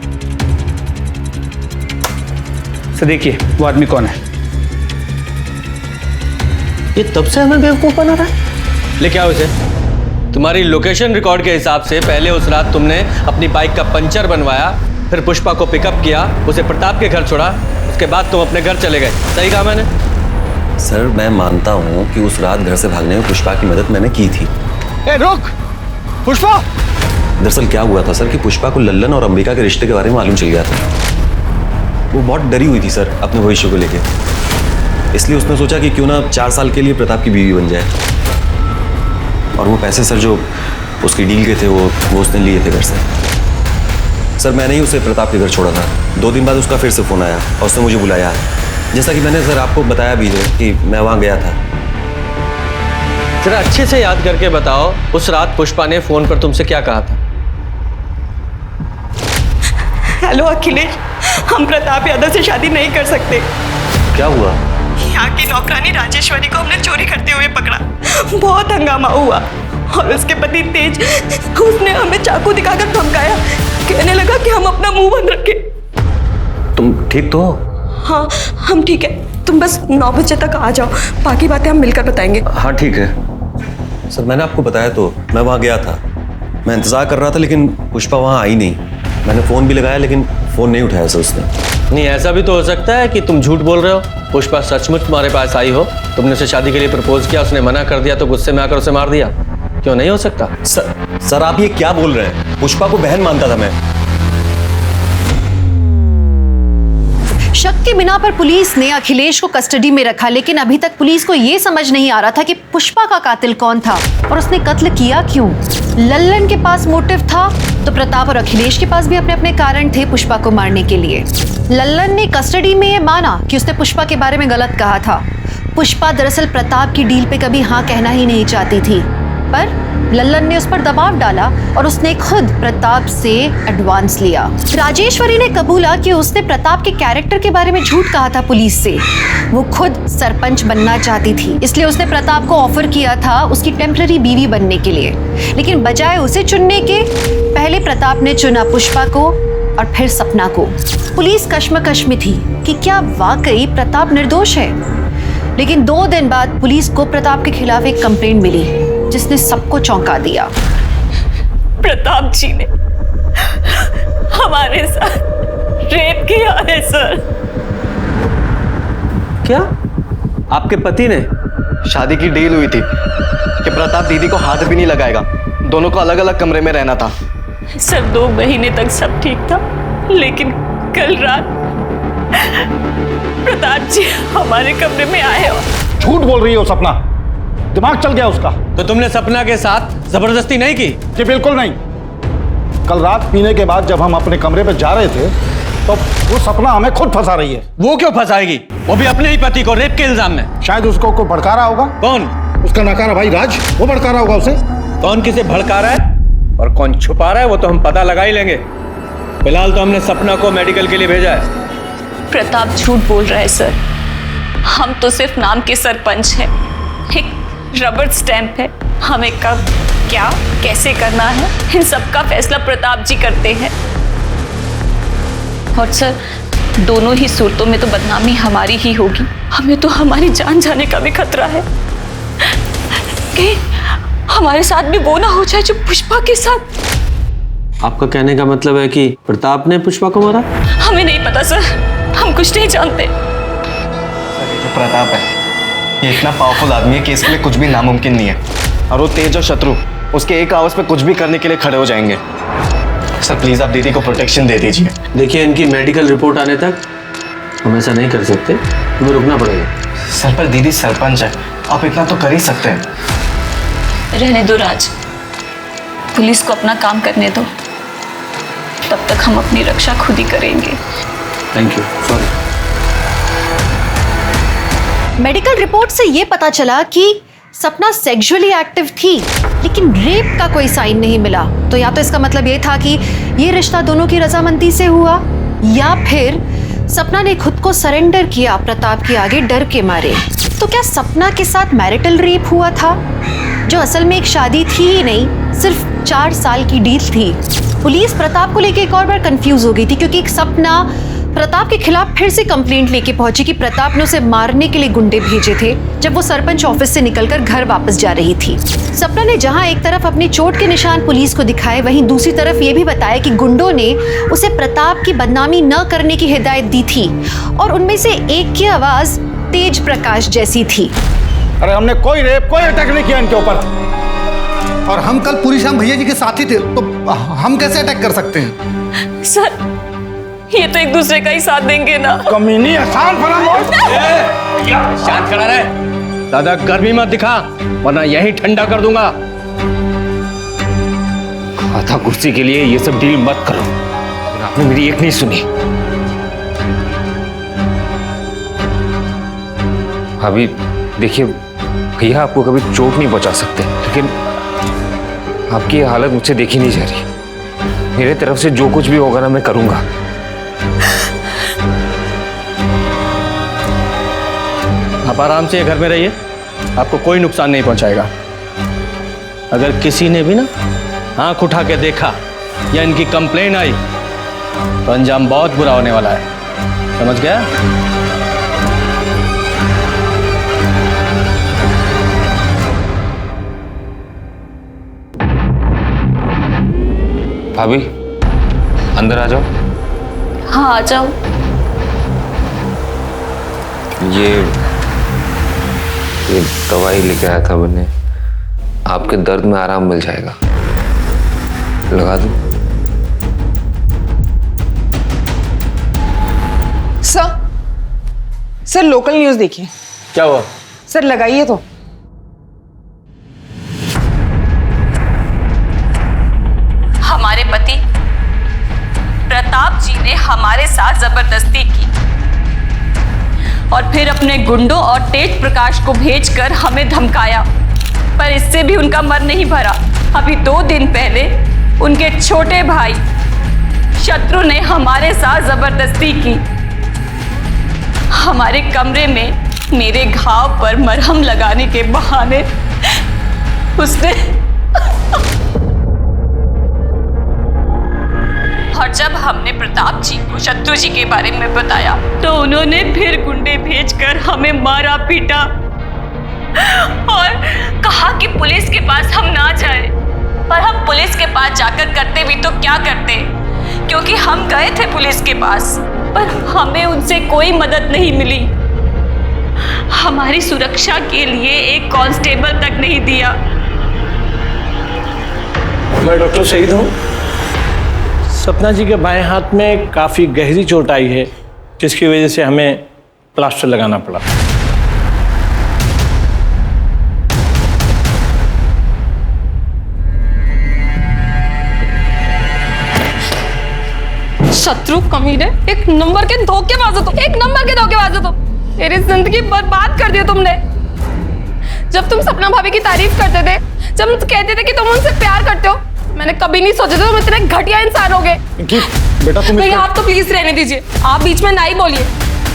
सर देखिए वो आदमी कौन है। ये तब से हमें बेवकूफ बना रहा है। लेके आओ इसे। तुम्हारी लोकेशन रिकॉर्ड के हिसाब से पहले उस रात तुमने अपनी बाइक का पंचर बनवाया, फिर पुष्पा को पिकअप किया, उसे प्रताप के घर छोड़ा, उसके बाद तुम अपने घर चले गए। सही कहा मैंने? सर मैं मानता हूँ कि उस रात घर से भागने में पुष्पा की मदद मैंने की थी। ए रुक पुष्पा! दरअसल क्या हुआ था सर कि पुष्पा को लल्लन और अंबिका के रिश्ते के बारे में मालूम चल गया था। वो बहुत डरी हुई थी सर अपने भविष्य को लेके, इसलिए उसने सोचा कि क्यों ना 4 साल के लिए प्रताप की बीवी बन जाए। और वो पैसे सर जो उसकी डील के थे वो उसने लिए थे घर से। सर मैंने ही उसे प्रताप के घर छोड़ा था। 2 दिन बाद उसका फिर से फ़ोन आया और उसने मुझे बुलाया, जैसा कि मैंने सर आपको बताया भी है कि मैं वहाँ गया था। जरा अच्छे से याद करके बताओ, उस रात पुष्पा ने फ़ोन पर तुमसे क्या कहा था? हेलो अखिलेश, हम प्रताप यादव से शादी नहीं कर सकते। क्या हुआ? यहाँ की नौकरानी राजेश्वरी को हमने चोरी करते हुए पकड़ा। बहुत हंगामा हुआ और उसके पति तेज, उसने हमें चाकू दिखाकर धमकाया, कहने लगा कि हम अपना मुंह बंद रखें। तुम ठीक तो हो? हाँ हम ठीक है, तुम बस 9 बजे तक आ जाओ, बाकी बातें हम मिलकर बताएंगे। हाँ ठीक है सर, मैंने आपको बताया तो मैं वहाँ गया था, मैं इंतज़ार कर रहा था, लेकिन पुष्पा वहाँ आई नहीं। मैंने फ़ोन भी लगाया लेकिन फ़ोन नहीं उठाया सर उसने। नहीं, ऐसा भी तो हो सकता है कि तुम झूठ बोल रहे हो। पुष्पा सचमुच तुम्हारे पास आई हो, तुमने उसे शादी के लिए प्रपोज किया, उसने मना कर दिया तो गुस्से में आकर उसे मार दिया। क्यों नहीं हो सकता? सर आप ये क्या बोल रहे हैं? पुष्पा को बहन मानता था मैं। शक के बिना पर पुलिस ने अखिलेश को कस्टडी में रखा, लेकिन अभी तक पुलिस को यह समझ नहीं आ रहा था कि पुष्पा का कातिल कौन था और उसने कत्ल किया क्यों। लल्लन के पास मोटिव था तो प्रताप और अखिलेश के पास भी अपने अपने कारण थे पुष्पा को मारने के लिए। लल्लन ने कस्टडी में यह माना कि उसने पुष्पा के बारे में गलत कहा था। पुष्पा दरअसल प्रताप की डील पे कभी हाँ कहना ही नहीं चाहती थी, पर लल्लन ने उस पर दबाव डाला और उसने खुद प्रताप से एडवांस लिया। राजेश्वरी ने कबूला कि उसने प्रताप के कैरेक्टर के बारे में झूठ कहा था पुलिस से। वो खुद सरपंच बनना चाहती थी, इसलिए उसने प्रताप को ऑफर किया था उसकी टेम्पररी बीवी बनने के लिए। लेकिन बजाय उसे चुनने के, पहले प्रताप ने चुना पुष्पा को और फिर सपना को। पुलिस कश्मकश में थी कि क्या वाकई प्रताप निर्दोष है। लेकिन 2 दिन बाद पुलिस को प्रताप के खिलाफ एक कंप्लेंट मिली जिसने सबको चौंका दिया। प्रताप जी ने हमारे साथ रेप किया है सर। क्या? आपके पति ने? शादी की डील हुई थी कि प्रताप दीदी को हाथ भी नहीं लगाएगा, दोनों को अलग अलग कमरे में रहना था। सर 2 महीने तक सब ठीक था, लेकिन कल रात प्रताप जी हमारे कमरे में आए और झूठ बोल रही हो सपना, दिमाग चल गया उसका। तो तुमने सपना के साथ जबरदस्ती नहीं की? जी बिल्कुल नहीं। कल रात पीने के बाद जब हम अपने कमरे पे जा रहे थे तो वो सपना हमें खुद फंसा रही है। वो क्यों फंसाएगी? वो भी अपने ही पति को रेप के इल्जाम में। शायद उसको कोई भड़का रहा होगा। कौन? उसका नकारा भाई राज, वो भड़का रहा होगा उसे। कौन किसे भड़का रहा है और कौन छुपा रहा है वो तो हम पता लगा ही लेंगे। फिलहाल तो हमने सपना को मेडिकल के लिए भेजा है। प्रताप झूठ बोल रहा है सर। हम तो सिर्फ नाम के सरपंच हैं, एक रबर स्टैंप है। हमें कब, क्या, कैसे करना है, इन सब का फैसला प्रताप जी करते हैं। और सर दोनों ही सूरतों में तो बदनामी हमारी ही होगी। हमें तो हमारी जान जाने का भी खतरा है कि हमारे साथ भी वो ना हो जाए जो पुष्पा के साथ। आपका कहने का मतलब है कि प्रताप ने पुष्पा को मारा? हमें नहीं पता सर, हम कुछ नहीं जानते। जो प्रताप है ये इतना पावरफुल आदमी है कि इसके लिए कुछ भी नामुमकिन नहीं है। और वो तेज और शत्रु उसके एक आवाज पे कुछ भी करने के लिए खड़े हो जाएंगे। सर प्लीज आप दीदी को प्रोटेक्शन दे दीजिए। देखिए इनकी मेडिकल रिपोर्ट आने तक हम ऐसा नहीं कर सकते, हमें रुकना पड़ेगा। सर पर दीदी सरपंच है, आप इतना तो कर ही सकते हैं। रहने दो राज, पुलिस को अपना काम करने दो, तब तक हम अपनी रक्षा खुद ही करेंगे। Thank you. Sorry. Medical report से ये पता चला कि सपना सेक्सुअली एक्टिव थी, लेकिन रेप का कोई साइन नहीं मिला। तो या तो इसका मतलब ये था कि ये रिश्ता दोनों की रजामंदी से हुआ, या फिर सपना ने खुद को सरेंडर किया प्रताप के आगे डर के मारे। तो क्या सपना के साथ मैरिटल रेप हुआ था, जो असल में एक शादी थी ही नहीं, सिर्फ 4 साल की डील थी। पुलिस प्रताप को लेके एक और बार कंफ्यूज हो गई थी, क्योंकि एक सपना प्रताप के खिलाफ फिर से कंप्लेंट लेके पहुंची कि प्रताप ने उसे मारने के लिए गुंडे भेजे थे जब वो सरपंच ऑफिस से निकलकर घर वापस जा रही थी। सपना ने जहां एक तरफ अपनी चोट के निशान पुलिस को दिखाए, वहीं दूसरी तरफ ये भी बताया कि गुंडों ने उसे प्रताप की बदनामी न करने की हिदायत दी थी, और उनमें से एक की आवाज तेज प्रकाश जैसी थी। अरे हमने कोई रेप, कोई अटैक नहीं किया इनके ऊपर। और हम कल पूरी शाम भैया जी के साथ ही थे, तो हम कैसे अटैक कर सकते हैं? सर ये तो एक दूसरे का ही साथ देंगे ना। कमीनी आसान शांत खड़ा रहे, ज्यादा गर्मी मत दिखा वरना यही ठंडा कर दूंगा। आधा कुर्सी के लिए ये सब डील मत करो, आपने मेरी एक नहीं सुनी। भाभी देखिए, भैया आपको कभी चोट नहीं पहुंचा सकते, लेकिन आपकी ये हालत मुझसे देखी नहीं जा रही। मेरे तरफ से जो कुछ भी होगा ना मैं करूंगा। आप आराम से घर में रहिए, आपको कोई नुकसान नहीं पहुंचाएगा। अगर किसी ने भी ना आंख उठा के देखा या इनकी कंप्लेन आई तो अंजाम बहुत बुरा होने वाला है, समझ गया? भाभी अंदर आ जाओ। हाँ आ जाओ। ये दवाई लेके आया था मैंने, आपके दर्द में आराम मिल जाएगा, लगा दूं? सर लोकल न्यूज़ देखिए। क्या हुआ? सर लगाइए तो। हमारे पति प्रताप जी ने हमारे साथ जबरदस्ती की और फिर अपने गुंडों और तेज प्रकाश को भेजकर हमें धमकाया, पर इससे भी उनका मन नहीं भरा। अभी 2 दिन पहले उनके छोटे भाई शत्रु ने हमारे साथ जबरदस्ती की। हमारे कमरे में मेरे घाव पर मरहम लगाने के बहाने उसने और जब हमने प्रताप जी को शत्रु जी के बारे में बताया तो उन्होंने फिर गुंडे भेजकर हमें मारा पीटा और कहा कि पुलिस के पास हम ना जाए। पर हम पुलिस के पास जाकर करते भी तो क्या करते, क्योंकि हम गए थे पुलिस के पास पर हमें उनसे कोई मदद नहीं मिली। हमारी सुरक्षा के लिए एक कांस्टेबल तक नहीं दिया। मैं डॉक्टर शहीद हूँ। सपना जी के बाएं हाथ में काफ़ी गहरी चोट आई है, जिसकी वजह से हमें प्लास्टर लगाना पड़ा। शत्रु कमीने, एक नंबर के धोखेबाज हो तुम, एक नंबर के धोखेबाज हो तुम। मेरी जिंदगी बर्बाद कर दी तुमने। जब तुम सपना भाभी की तारीफ करते थे, जब तुम कहते थे कि तुम उनसे प्यार करते हो, मैंने कभी नहीं सोचा था तुम इतने घटिया इंसान होगे। बेटा तुम भैया आप तो प्लीज रहने दीजिए, आप बीच में ना ही बोलिए।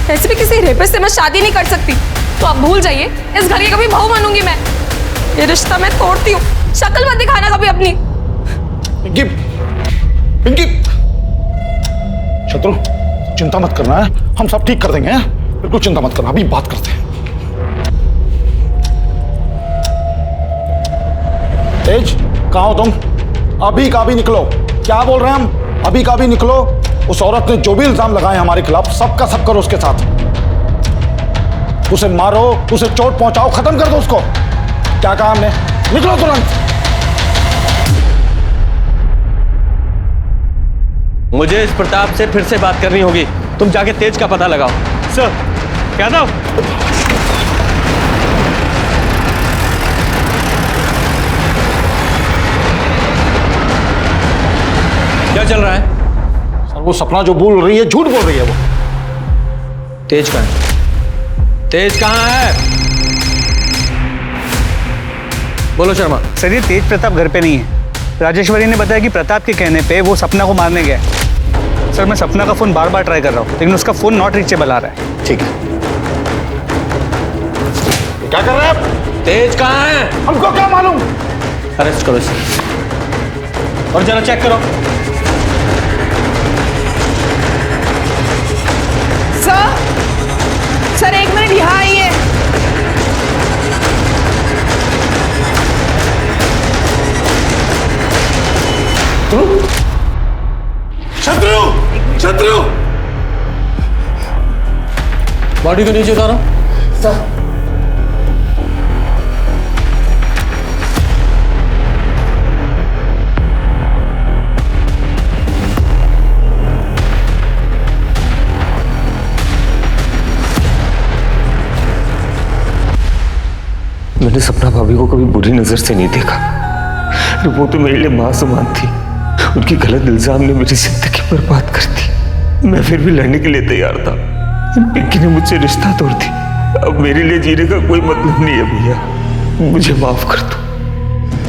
वैसे भी किसी रेपिस्ट से मैं शादी नहीं कर सकती, तो आप भूल जाइए। इस घर की कभी बहू बनूंगी मैं। ये रिश्ता मैं तोड़ती हूँ। शक्ल मत दिखाना कभी अपनी। शत्रु चिंता मत करना है, हम सब ठीक कर देंगे। बिल्कुल चिंता मत करना, अभी बात करते हैं। तेज कहाँ हो तुम? अभी का भी निकलो। क्या बोल रहे हैं हम? अभी का भी निकलो। उस औरत ने जो भी इल्जाम लगाए हमारे खिलाफ, सबका सब करो उसके साथ। उसे मारो, उसे चोट पहुंचाओ, खत्म कर दो उसको। क्या कहा हमने? निकलो तुरंत। मुझे इस प्रताप से फिर से बात करनी होगी। तुम जाके तेज का पता लगाओ। सर यादव, क्या चल रहा है? सर वो सपना जो बोल रही है, झूठ बोल रही है। वो तेज कहाँ है? तेज कहाँ है? बोलो शर्मा। सर ये तेज प्रताप घर पे नहीं है। राजेश्वरी ने बताया कि प्रताप के कहने पे वो सपना को मारने गया। सर मैं सपना का फोन बार बार ट्राई कर रहा हूँ, लेकिन उसका फोन नॉट रीचेबल आ रहा है। ठीक है। क्या कर रहे हैं आप? तेज कहाँ है? हमको क्या मालूम? अरेस्ट करो इसे और जरा चेक करो। सर 1 मिनट यहाँ आइए। शत्रु, शत्रु, बॉडी को नीचे उतारो। मैंने सपना भाभी को कभी बुरी नजर से नहीं देखा। वो तो मेरे लिए मां समान थी। उनकी गलत इल्जाम ने मेरी जिंदगी बर्बाद कर दी। मैं फिर भी लड़ने के लिए तैयार था। पिंकी ने मुझसे रिश्ता तोड़ दी। अब मेरे लिए जीने का कोई मतलब नहीं है भैया, मुझे माफ कर दो।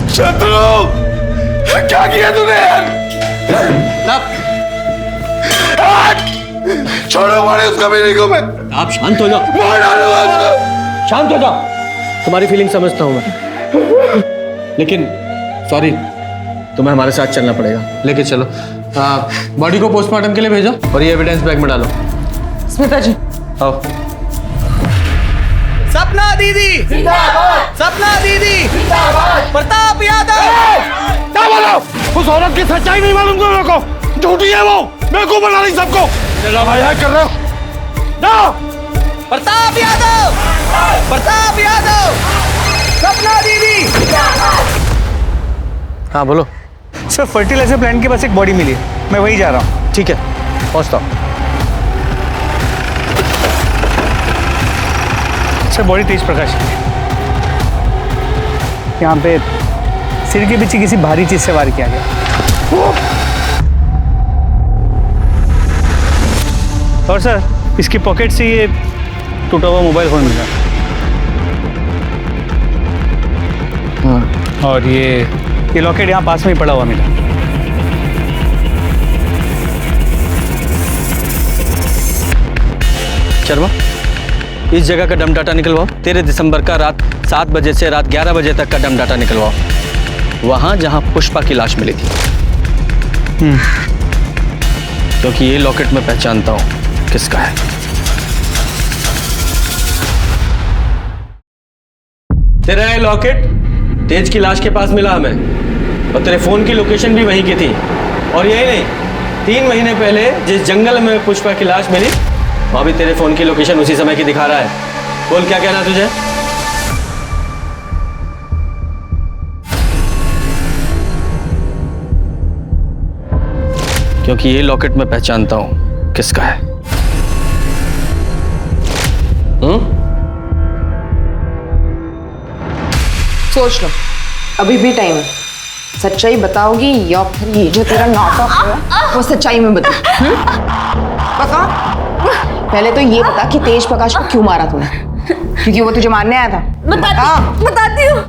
शत्रु क्या किया तूने यार? छोड़ो मारे उसका मेरे को। मैं आप शांत हो जाओ। मार डालूंगा उसको। शांत हो जाओ। तुम्हारी फीलिंग समझता हूं मैं, लेकिन सॉरी, तुम्हें हमारे साथ चलना पड़ेगा। लेके चलो। बॉडी को पोस्टमार्टम के लिए भेजो और ये एविडेंस बैग में डालो। स्मिता जी आओ। सपना दीदी जिंदाबाद, सपना दीदी जिंदाबाद, प्रताप यादव। क्या बोलो? उस औरत की सच्चाई नहीं मालूम तुम लोगों को? झूठी है वो, बेवकूफ बना रही सबको। चलो भाई कर रहे हो ना? प्रताप यादव, प्रताप यादव, सपना दीदी। हाँ बोलो। सर फर्टिलाइजर प्लांट के पास एक बॉडी मिली है, मैं वहीं जा रहा हूँ। ठीक है, पहुँचता हूँ। सर बॉडी तेज प्रकाश की है। यहाँ पे सिर के पीछे किसी भारी चीज से वार किया गया। और सर इसकी पॉकेट से ये टूटा हुआ मोबाइल फोन मिला। हाँ। और ये लॉकेट यहाँ पास में ही पड़ा हुआ मिला। शर्मा, इस जगह का डम डाटा निकलवाओ। 13 दिसंबर का रात 7 बजे से रात 11 बजे तक का डम डाटा निकलवाओ, वहां जहां पुष्पा की लाश मिली थी। क्योंकि ये लॉकेट मैं पहचानता हूं किसका है। तेरा ये लॉकेट तेज की लाश के पास मिला हमें, और तेरे फोन की लोकेशन भी वहीं की थी। और यही नहीं, 3 महीने पहले जिस जंगल में पुष्पा की लाश मिली, वहां भी तेरे फोन की लोकेशन उसी समय की दिखा रहा है। बोल क्या कहना तुझे? क्योंकि ये लॉकेट मैं पहचानता हूं किसका है। सोच लो, अभी भी टाइम है। सच्चाई बताओगी या फिर ये जो तेरा नाटक है वो सच्चाई में बता? बता। पहले तो ये बता कि तेज प्रकाश को क्यों मारा तूने? क्योंकि वो तुझे मारने आया था। बताती हूँ।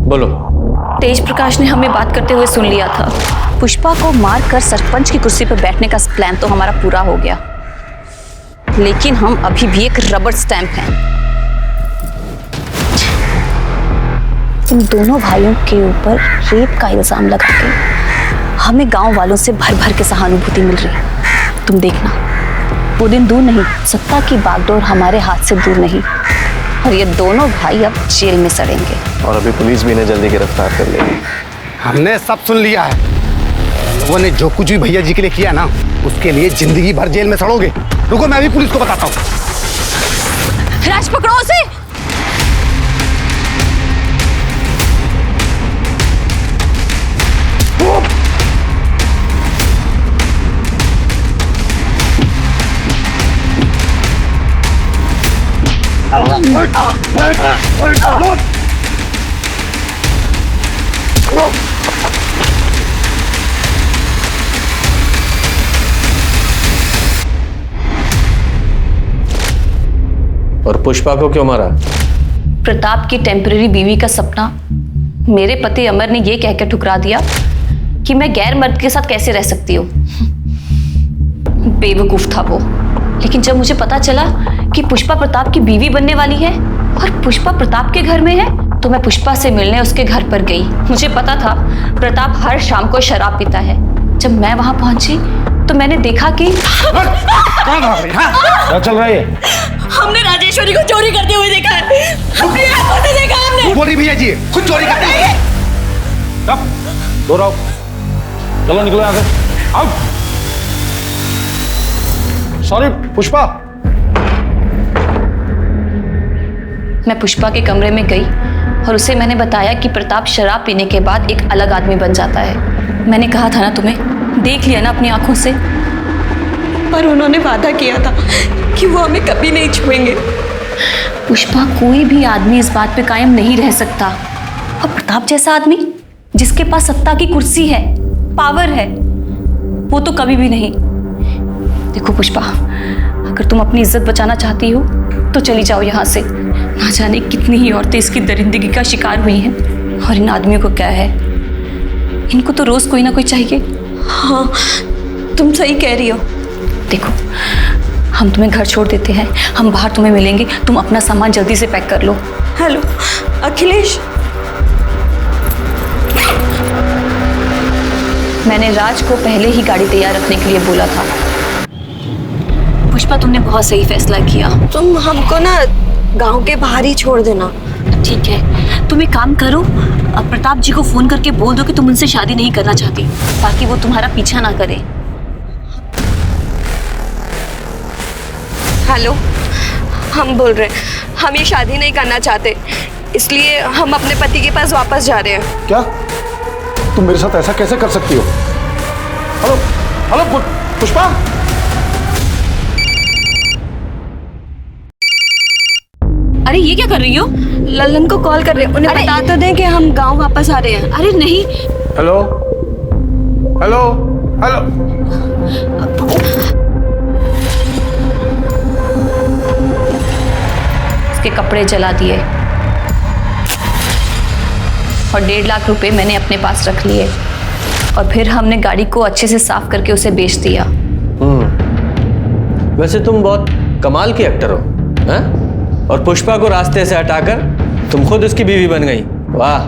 बोलो। तेज प्रकाश ने हमें बात करते हुए सुन लिया था। पुष्पा को मारकर सरपंच की कुर्सी पर बैठने का प्लान तो हमारा पूरा हो गया, लेकिन हम अभी भी एक रबर स्टैंप हैं। इन दोनों भाइयों के ऊपर रेप का इल्जाम लगा के हमें गांव वालों से भर भर के सहानुभूति मिल रही है। तुम देखना, वो दिन दूर नहीं, सत्ता की बागडोर हमारे हाथ से दूर नहीं, और ये दोनों भाई अब जेल में सड़ेंगे। और अभी पुलिस भी इन्हें जल्दी गिरफ्तार कर लेगी। हमने सब सुन लिया है। लोगों ने जो कुछ भी भैया जी के लिए किया ना, उसके लिए जिंदगी भर जेल में सड़ोगे। रुको, मैं भी पुलिस को बताता हूँ। राज, पकड़ो उसे। और पुष्पा को क्यों मारा? प्रताप की टेम्पररी बीवी का सपना मेरे पति अमर ने यह कहकर ठुकरा दिया कि मैं गैर मर्द के साथ कैसे रह सकती हूँ। बेवकूफ था वो। लेकिन जब मुझे पता चला कि पुष्पा प्रताप की बीवी बनने वाली है और पुष्पा प्रताप के घर में है, तो मैं पुष्पा से मिलने उसके घर पर गई। मुझे पता था प्रताप हर शाम को शराब पीता है। जब मैं वहां पहुंची तो मैंने देखा कि क्या चल रहा है? हमने राजेश्वरी को चोरी करते हुए देखा है। अपनी आंखों से देखा हमने। बोली भैया जी खुद चोरी करते हैं। दो आओ, चलो निकलो यहाँ से। आओ। सॉरी पुष्पा। मैं पुष्पा के कमरे में गई और उसे मैंने बताया कि प्रताप शराब पीने के बाद एक अलग आदमी बन जाता है। मैंने कहा था ना तुम्हें, देख लिया ना अपनी आंखों से। पर उन्होंने वादा किया था कि वो हमें कभी नहीं छुएंगे। पुष्पा, कोई भी आदमी इस बात पे कायम नहीं रह सकता, और प्रताप जैसा आदमी जिसके पास सत्ता की कुर्सी है, पावर है, वो तो कभी भी नहीं। देखो पुष्पा, अगर तुम अपनी इज्जत बचाना चाहती हो तो चली जाओ यहाँ से। ना जाने कितनी ही औरतें इसकी दरिंदगी का शिकार हुई हैं, और इन आदमियों को क्या है, इनको तो रोज कोई ना कोई चाहिए। हाँ, तुम सही कह रही हो। देखो, हम तुम्हें घर छोड़ देते हैं, हम बाहर तुम्हें मिलेंगे। तुम अपना सामान जल्दी से पैक कर लो। हेलो अखिलेश। मैंने राज को पहले ही गाड़ी तैयार रखने के लिए बोला था। पुष्पा, तुमने बहुत सही फैसला किया। तुम हमको ना गांव के बाहर ही छोड़ देना। ठीक है, तुम एक काम करो, अब प्रताप जी को फोन करके बोल दो कि तुम उनसे शादी नहीं करना चाहती, ताकि वो तुम्हारा पीछा ना करे। हेलो, हम बोल रहे हैं, हम ये शादी नहीं करना चाहते, इसलिए हम अपने पति के पास वापस जा रहे हैं। क्या तुम मेरे साथ ऐसा कैसे कर सकती हो? Hello hello Pushpa. अरे ये क्या कर रही हो? लल्लन को कॉल कर रहे हैं, उन्हें बता तो दें कि हम गांव वापस आ रहे हैं। अरे नहीं। Hello hello hello. उसके कपड़े जला दिए और 1.5 लाख रुपए मैंने अपने पास रख लिए और फिर हमने गाड़ी को अच्छे से साफ करके उसे बेच दिया। वैसे तुम बहुत कमाल की एक्टर हो, हैं? और पुष्पा को रास्ते से हटाकर तुम खुद उसकी बीवी बन गई। वाह,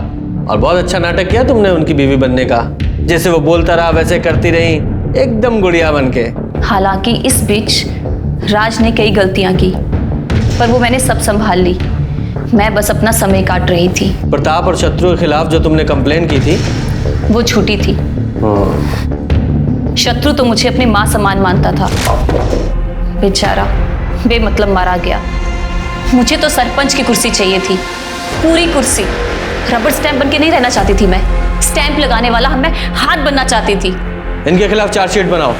और बहुत अच्छा नाटक किया तुमने उनकी बीवी बनने का। जैसे वो बोलता रहा वैसे करती रही, एकदम गुड़िया बन के। हालांकि इस बीच राज ने कई गलतियां की, पर वो मैंने सब संभाल ली। मैं बस अपना समय काट रही थी। प्रताप और शत्रु के खिलाफ जो तुमने कंप्लेन की थी वो झूठी थी। शत्रु तो मुझे अपनी माँ समान मानता था, बेचारा बेमतलब मारा गया। मुझे तो सरपंच की कुर्सी चाहिए थी, पूरी कुर्सी। रबर स्टैंप बन के नहीं रहना चाहती थी मैं, स्टैंप लगाने वाला मैं हाथ बनना चाहती थी। इनके खिलाफ चार्जशीट बनाओ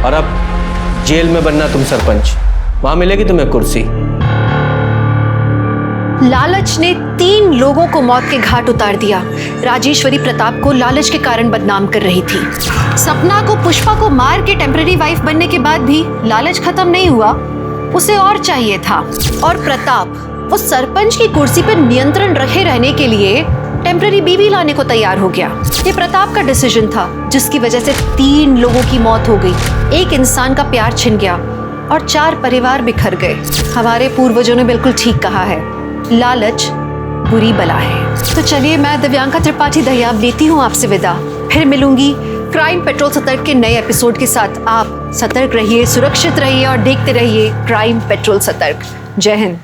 और अब जेल में बनना तुम सरपंच, वहां मिलेगी तुम्हें कुर्सी। लालच ने 3 लोगों को मौत के घाट उतार दिया। राजेश्वरी प्रताप को लालच के कारण बदनाम कर रही थी। सपना को पुष्पा को मार के टेम्पररी वाइफ बनने के बाद भी लालच खत्म नहीं हुआ, उसे और चाहिए था। और प्रताप उस सरपंच की कुर्सी पर नियंत्रण रखे रहने के लिए टेम्पररी बीवी लाने को तैयार हो गया। ये प्रताप का डिसीजन था, जिसकी वजह से 3 लोगों की मौत हो गई, 1 इंसान का प्यार छिन गया और 4 परिवार बिखर गए। हमारे पूर्वजों ने बिल्कुल ठीक कहा है, लालच बुरी बला है। तो चलिए, मैं दिव्यांका त्रिपाठी दहियाब लेती हूँ आपसे विदा। फिर मिलूंगी क्राइम पेट्रोल सतर्क के नए एपिसोड के साथ। आप सतर्क रहिए, सुरक्षित रहिए और देखते रहिए क्राइम पेट्रोल सतर्क। जय हिंद।